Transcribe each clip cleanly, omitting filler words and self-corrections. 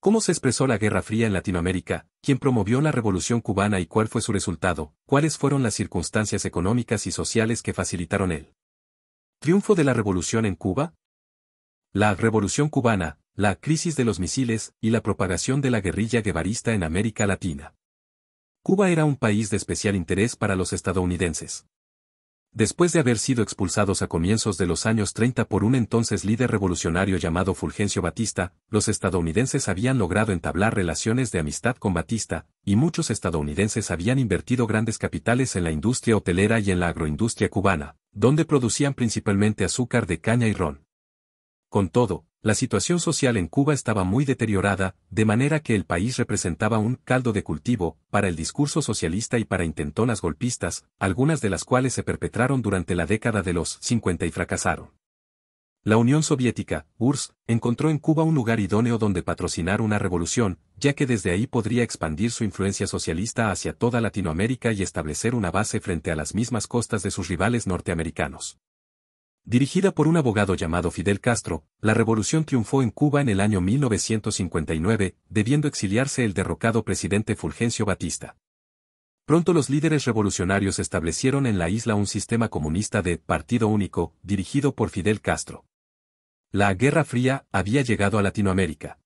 ¿Cómo se expresó la Guerra Fría en Latinoamérica? ¿Quién promovió la Revolución cubana y cuál fue su resultado? ¿Cuáles fueron las circunstancias económicas y sociales que facilitaron el triunfo de la revolución en Cuba? La Revolución cubana, la crisis de los misiles y la propagación de la guerrilla guevarista en América Latina. Cuba era un país de especial interés para los estadounidenses. Después de haber sido expulsados a comienzos de los años 30 por un entonces líder revolucionario llamado Fulgencio Batista, los estadounidenses habían logrado entablar relaciones de amistad con Batista, y muchos estadounidenses habían invertido grandes capitales en la industria hotelera y en la agroindustria cubana, donde producían principalmente azúcar de caña y ron. Con todo, la situación social en Cuba estaba muy deteriorada, de manera que el país representaba un caldo de cultivo para el discurso socialista y para intentonas golpistas, algunas de las cuales se perpetraron durante la década de los 50 y fracasaron. La Unión Soviética, URSS, encontró en Cuba un lugar idóneo donde patrocinar una revolución, ya que desde ahí podría expandir su influencia socialista hacia toda Latinoamérica y establecer una base frente a las mismas costas de sus rivales norteamericanos. Dirigida por un abogado llamado Fidel Castro, la revolución triunfó en Cuba en el año 1959, debiendo exiliarse el derrocado presidente Fulgencio Batista. Pronto los líderes revolucionarios establecieron en la isla un sistema comunista de partido único, dirigido por Fidel Castro. La Guerra Fría había llegado a Latinoamérica.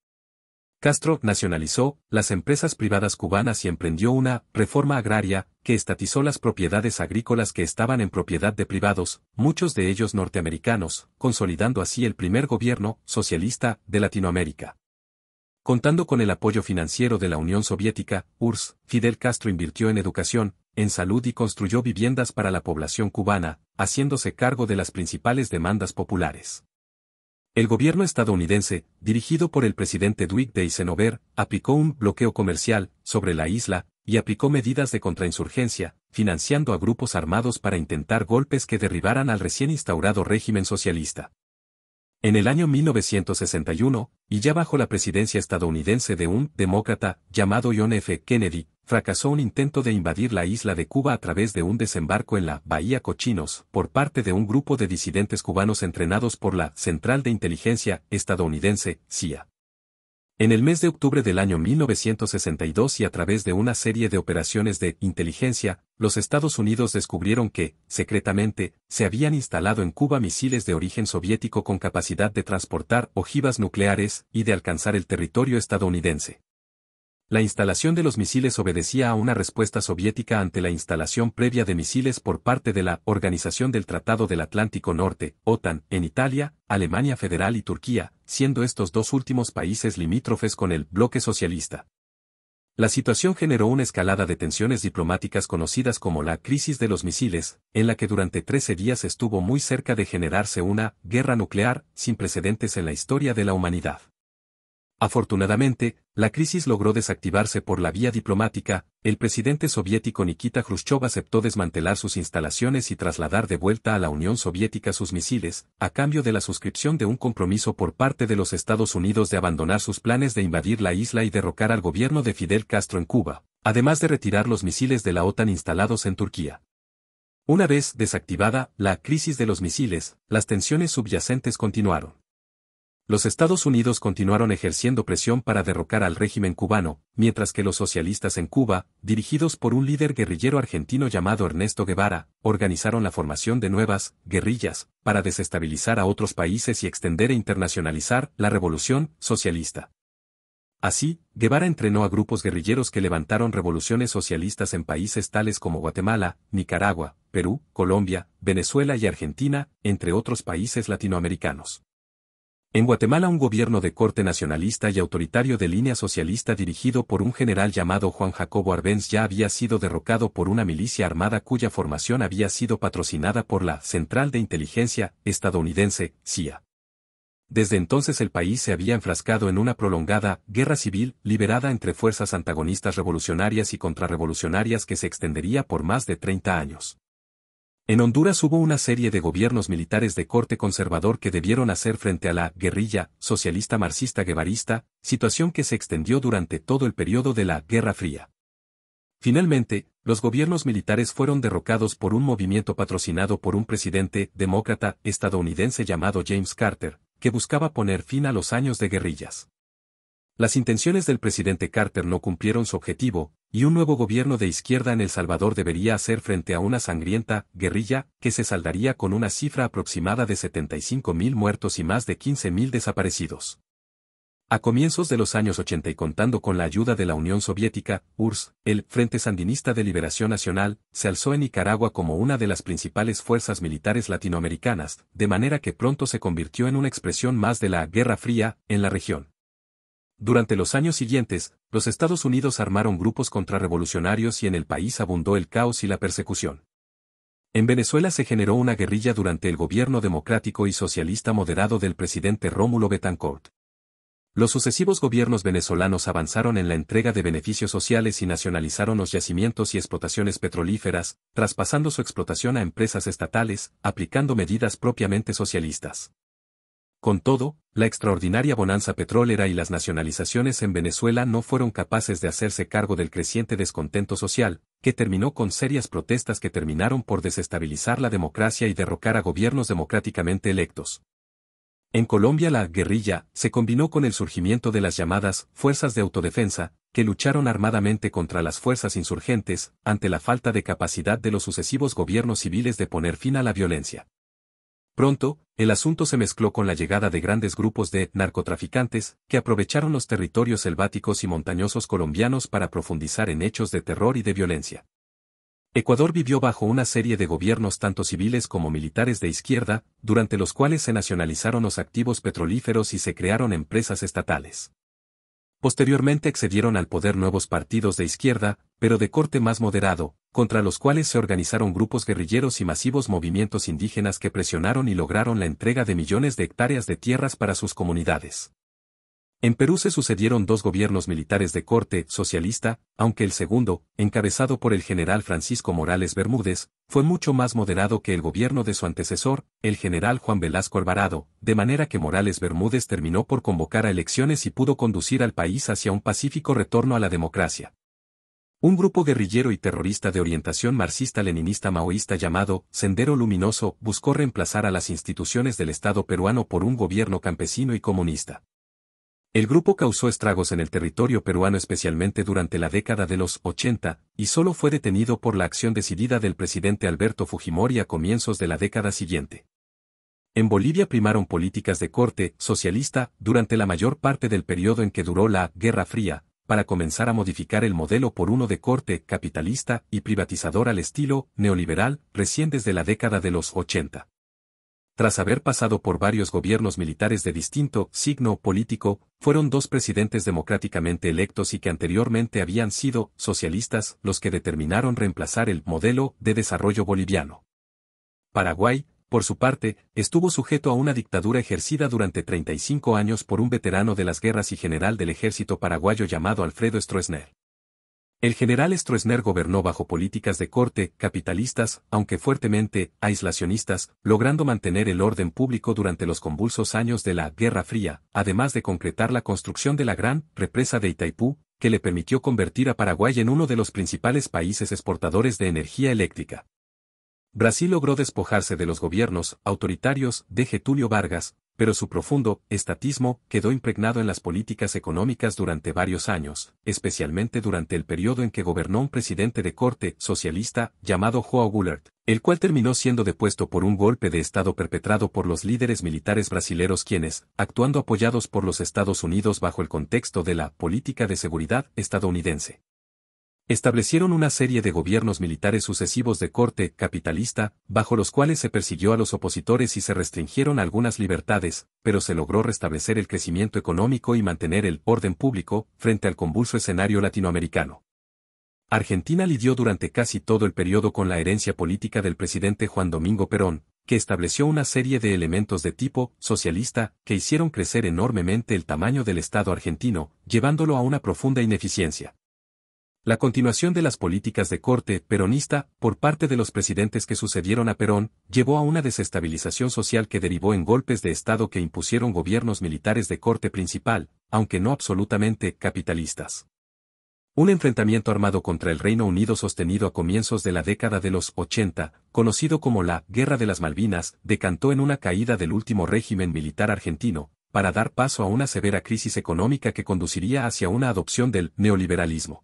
Castro nacionalizó las empresas privadas cubanas y emprendió una reforma agraria que estatizó las propiedades agrícolas que estaban en propiedad de privados, muchos de ellos norteamericanos, consolidando así el primer gobierno socialista de Latinoamérica. Contando con el apoyo financiero de la Unión Soviética, URSS, Fidel Castro invirtió en educación, en salud y construyó viviendas para la población cubana, haciéndose cargo de las principales demandas populares. El gobierno estadounidense, dirigido por el presidente Dwight D. Eisenhower, aplicó un bloqueo comercial sobre la isla y aplicó medidas de contrainsurgencia, financiando a grupos armados para intentar golpes que derribaran al recién instaurado régimen socialista. En el año 1961, y ya bajo la presidencia estadounidense de un demócrata llamado John F. Kennedy, fracasó un intento de invadir la isla de Cuba a través de un desembarco en la Bahía Cochinos por parte de un grupo de disidentes cubanos entrenados por la Central de Inteligencia estadounidense, CIA. En el mes de octubre del año 1962 y a través de una serie de operaciones de inteligencia, los Estados Unidos descubrieron que, secretamente, se habían instalado en Cuba misiles de origen soviético con capacidad de transportar ojivas nucleares y de alcanzar el territorio estadounidense. La instalación de los misiles obedecía a una respuesta soviética ante la instalación previa de misiles por parte de la Organización del Tratado del Atlántico Norte, OTAN, en Italia, Alemania Federal y Turquía, siendo estos dos últimos países limítrofes con el bloque socialista. La situación generó una escalada de tensiones diplomáticas conocidas como la crisis de los misiles, en la que durante 13 días estuvo muy cerca de generarse una guerra nuclear sin precedentes en la historia de la humanidad. Afortunadamente, la crisis logró desactivarse por la vía diplomática, el presidente soviético Nikita Khrushchev aceptó desmantelar sus instalaciones y trasladar de vuelta a la Unión Soviética sus misiles, a cambio de la suscripción de un compromiso por parte de los Estados Unidos de abandonar sus planes de invadir la isla y derrocar al gobierno de Fidel Castro en Cuba, además de retirar los misiles de la OTAN instalados en Turquía. Una vez desactivada la crisis de los misiles, las tensiones subyacentes continuaron. Los Estados Unidos continuaron ejerciendo presión para derrocar al régimen cubano, mientras que los socialistas en Cuba, dirigidos por un líder guerrillero argentino llamado Ernesto Guevara, organizaron la formación de nuevas guerrillas para desestabilizar a otros países y extender e internacionalizar la revolución socialista. Así, Guevara entrenó a grupos guerrilleros que levantaron revoluciones socialistas en países tales como Guatemala, Nicaragua, Perú, Colombia, Venezuela y Argentina, entre otros países latinoamericanos. En Guatemala un gobierno de corte nacionalista y autoritario de línea socialista dirigido por un general llamado Juan Jacobo Arbenz ya había sido derrocado por una milicia armada cuya formación había sido patrocinada por la Central de Inteligencia estadounidense, CIA. Desde entonces el país se había enfrascado en una prolongada guerra civil liberada entre fuerzas antagonistas revolucionarias y contrarrevolucionarias que se extendería por más de 30 años. En Honduras hubo una serie de gobiernos militares de corte conservador que debieron hacer frente a la guerrilla socialista marxista guevarista, situación que se extendió durante todo el periodo de la Guerra Fría. Finalmente, los gobiernos militares fueron derrocados por un movimiento patrocinado por un presidente demócrata estadounidense llamado James Carter, que buscaba poner fin a los años de guerrillas. Las intenciones del presidente Carter no cumplieron su objetivo, y un nuevo gobierno de izquierda en El Salvador debería hacer frente a una sangrienta guerrilla que se saldaría con una cifra aproximada de 75.000 muertos y más de 15.000 desaparecidos. A comienzos de los años 80 y contando con la ayuda de la Unión Soviética, URSS, el Frente Sandinista de Liberación Nacional, se alzó en Nicaragua como una de las principales fuerzas militares latinoamericanas, de manera que pronto se convirtió en una expresión más de la Guerra Fría en la región. Durante los años siguientes, los Estados Unidos armaron grupos contrarrevolucionarios y en el país abundó el caos y la persecución. En Venezuela se generó una guerrilla durante el gobierno democrático y socialista moderado del presidente Rómulo Betancourt. Los sucesivos gobiernos venezolanos avanzaron en la entrega de beneficios sociales y nacionalizaron los yacimientos y explotaciones petrolíferas, traspasando su explotación a empresas estatales, aplicando medidas propiamente socialistas. Con todo, la extraordinaria bonanza petrolera y las nacionalizaciones en Venezuela no fueron capaces de hacerse cargo del creciente descontento social, que terminó con serias protestas que terminaron por desestabilizar la democracia y derrocar a gobiernos democráticamente electos. En Colombia la guerrilla se combinó con el surgimiento de las llamadas fuerzas de autodefensa, que lucharon armadamente contra las fuerzas insurgentes, ante la falta de capacidad de los sucesivos gobiernos civiles de poner fin a la violencia. Pronto, el asunto se mezcló con la llegada de grandes grupos de narcotraficantes, que aprovecharon los territorios selváticos y montañosos colombianos para profundizar en hechos de terror y de violencia. Ecuador vivió bajo una serie de gobiernos tanto civiles como militares de izquierda, durante los cuales se nacionalizaron los activos petrolíferos y se crearon empresas estatales. Posteriormente accedieron al poder nuevos partidos de izquierda, pero de corte más moderado, contra los cuales se organizaron grupos guerrilleros y masivos movimientos indígenas que presionaron y lograron la entrega de millones de hectáreas de tierras para sus comunidades. En Perú se sucedieron dos gobiernos militares de corte socialista, aunque el segundo, encabezado por el general Francisco Morales Bermúdez, fue mucho más moderado que el gobierno de su antecesor, el general Juan Velasco Alvarado, de manera que Morales Bermúdez terminó por convocar a elecciones y pudo conducir al país hacia un pacífico retorno a la democracia. Un grupo guerrillero y terrorista de orientación marxista-leninista-maoísta llamado Sendero Luminoso buscó reemplazar a las instituciones del Estado peruano por un gobierno campesino y comunista. El grupo causó estragos en el territorio peruano especialmente durante la década de los 80, y solo fue detenido por la acción decidida del presidente Alberto Fujimori a comienzos de la década siguiente. En Bolivia primaron políticas de corte socialista durante la mayor parte del periodo en que duró la Guerra Fría, para comenzar a modificar el modelo por uno de corte capitalista y privatizador al estilo neoliberal, recién desde la década de los 80. Tras haber pasado por varios gobiernos militares de distinto signo político, fueron dos presidentes democráticamente electos y que anteriormente habían sido socialistas los que determinaron reemplazar el modelo de desarrollo boliviano. Paraguay, por su parte, estuvo sujeto a una dictadura ejercida durante 35 años por un veterano de las guerras y general del ejército paraguayo llamado Alfredo Stroessner. El general Stroessner gobernó bajo políticas de corte capitalistas, aunque fuertemente aislacionistas, logrando mantener el orden público durante los convulsos años de la Guerra Fría, además de concretar la construcción de la gran represa de Itaipú, que le permitió convertir a Paraguay en uno de los principales países exportadores de energía eléctrica. Brasil logró despojarse de los gobiernos autoritarios de Getúlio Vargas, pero su profundo estatismo quedó impregnado en las políticas económicas durante varios años, especialmente durante el periodo en que gobernó un presidente de corte socialista llamado João Goulart, el cual terminó siendo depuesto por un golpe de Estado perpetrado por los líderes militares brasileros quienes, actuando apoyados por los Estados Unidos bajo el contexto de la política de seguridad estadounidense, establecieron una serie de gobiernos militares sucesivos de corte capitalista, bajo los cuales se persiguió a los opositores y se restringieron algunas libertades, pero se logró restablecer el crecimiento económico y mantener el orden público frente al convulso escenario latinoamericano. Argentina lidió durante casi todo el periodo con la herencia política del presidente Juan Domingo Perón, que estableció una serie de elementos de tipo socialista que hicieron crecer enormemente el tamaño del Estado argentino, llevándolo a una profunda ineficiencia. La continuación de las políticas de corte peronista, por parte de los presidentes que sucedieron a Perón, llevó a una desestabilización social que derivó en golpes de Estado que impusieron gobiernos militares de corte principal, aunque no absolutamente capitalistas. Un enfrentamiento armado contra el Reino Unido sostenido a comienzos de la década de los 80, conocido como la Guerra de las Malvinas, decantó en una caída del último régimen militar argentino, para dar paso a una severa crisis económica que conduciría hacia una adopción del neoliberalismo.